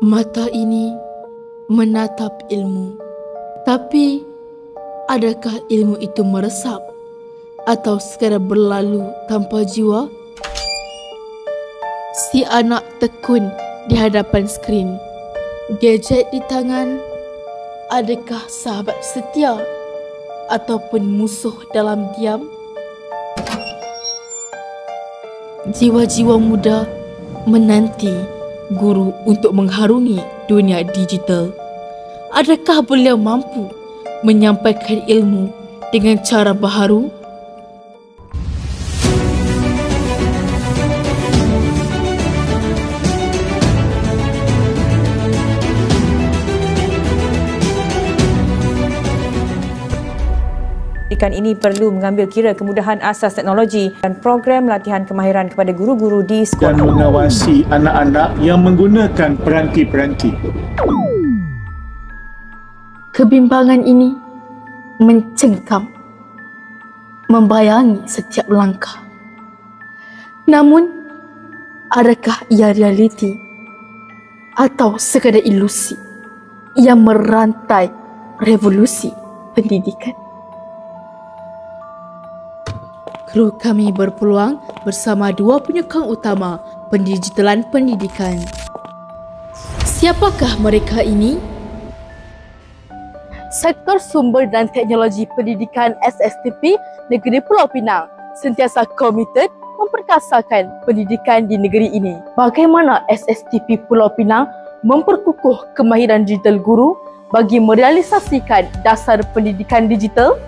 Mata ini menatap ilmu, tapi adakah ilmu itu meresap atau sekadar berlalu tanpa jiwa? Si anak tekun di hadapan skrin, gadget di tangan. Adakah sahabat setia ataupun musuh dalam diam? Jiwa-jiwa muda menanti guru untuk mengharungi dunia digital. Adakah beliau mampu menyampaikan ilmu dengan cara baharu? Pendidikan ini perlu mengambil kira kemudahan asas teknologi dan program latihan kemahiran kepada guru-guru di sekolah. Dan mengawasi anak-anak yang menggunakan peranti-peranti. Kebimbangan ini mencengkam, membayangi setiap langkah. Namun, adakah ia realiti atau sekadar ilusi yang merantai revolusi pendidikan? Kru kami berpeluang bersama dua penyokong utama pendigitalan pendidikan. Siapakah mereka ini? Sektor Sumber dan Teknologi Pendidikan SSTP Negeri Pulau Pinang sentiasa komited memperkasakan pendidikan di negeri ini. Bagaimana SSTP Pulau Pinang memperkukuh kemahiran digital guru bagi merealisasikan dasar pendidikan digital?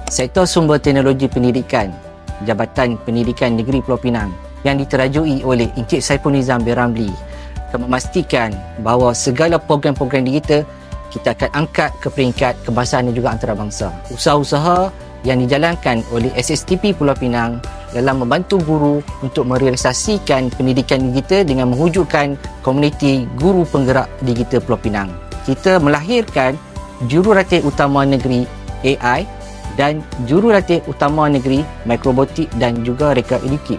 Sektor Sumber Teknologi Pendidikan Jabatan Pendidikan Negeri Pulau Pinang yang diterajui oleh Encik Saiful Nizam bin Ramli akan memastikan bahawa segala program-program digital kita akan angkat ke peringkat kebangsaan dan juga antarabangsa. Usaha-usaha yang dijalankan oleh SSTP Pulau Pinang dalam membantu guru untuk merealisasikan pendidikan digital dengan mewujudkan komuniti guru penggerak digital Pulau Pinang. Kita melahirkan jurulatih utama negeri AI dan jurulatih utama negeri Mikrobotik dan juga Reka Edukip.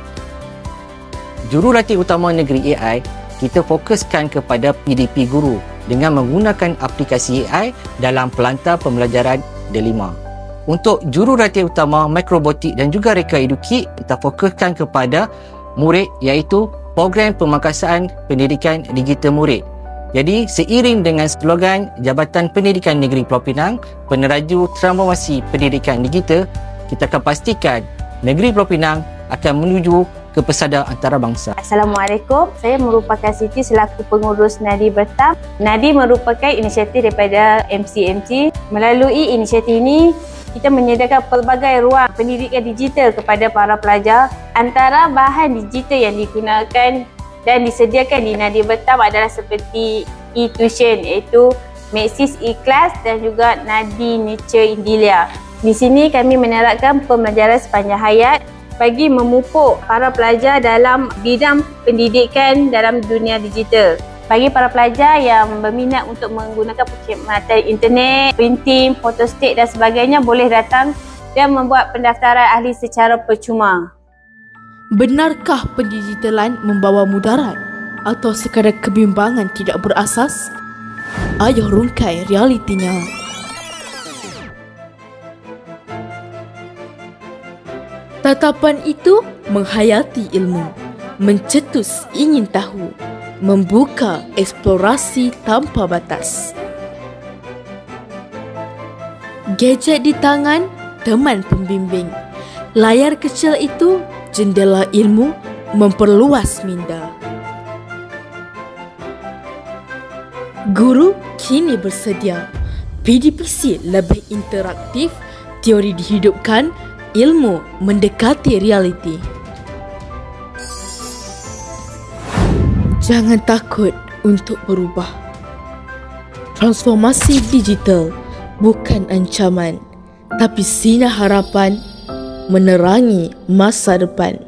Jurulatih utama negeri AI, kita fokuskan kepada PDP guru dengan menggunakan aplikasi AI dalam pelantar pembelajaran D5. Untuk jurulatih utama Mikrobotik dan juga Reka Edukip, kita fokuskan kepada murid iaitu program pemangkasaan pendidikan digital murid. Jadi, seiring dengan slogan Jabatan Pendidikan Negeri Pulau Pinang, peneraju transformasi pendidikan digital, kita akan pastikan Negeri Pulau Pinang akan menuju ke pesada antarabangsa. Assalamualaikum, saya merupakan Siti selaku pengurus Nadi Bertam. Nadi merupakan inisiatif daripada MCMC. Melalui inisiatif ini, kita menyediakan pelbagai ruang pendidikan digital kepada para pelajar. Antara bahan digital yang digunakan dan disediakan di Nadi Bertam adalah seperti e-tuition iaitu Maxis E-Class dan juga Nadi Nature Indilia. Di sini kami menerapkan pembelajaran sepanjang hayat bagi memupuk para pelajar dalam bidang pendidikan dalam dunia digital. Bagi para pelajar yang berminat untuk menggunakan perkhidmatan internet, printing, photostat dan sebagainya boleh datang dan membuat pendaftaran ahli secara percuma. Benarkah pendigitalan membawa mudarat atau sekadar kebimbangan tidak berasas? Ayo rungkai realitinya. Tatapan itu menghayati ilmu, mencetus ingin tahu, membuka eksplorasi tanpa batas. Gadget di tangan, teman pembimbing. Layar kecil itu jendela ilmu memperluas minda. Guru kini bersedia. PDPC lebih interaktif, teori dihidupkan, ilmu mendekati realiti. Jangan takut untuk berubah. Transformasi digital bukan ancaman, tapi sinar harapan menerangi masa depan.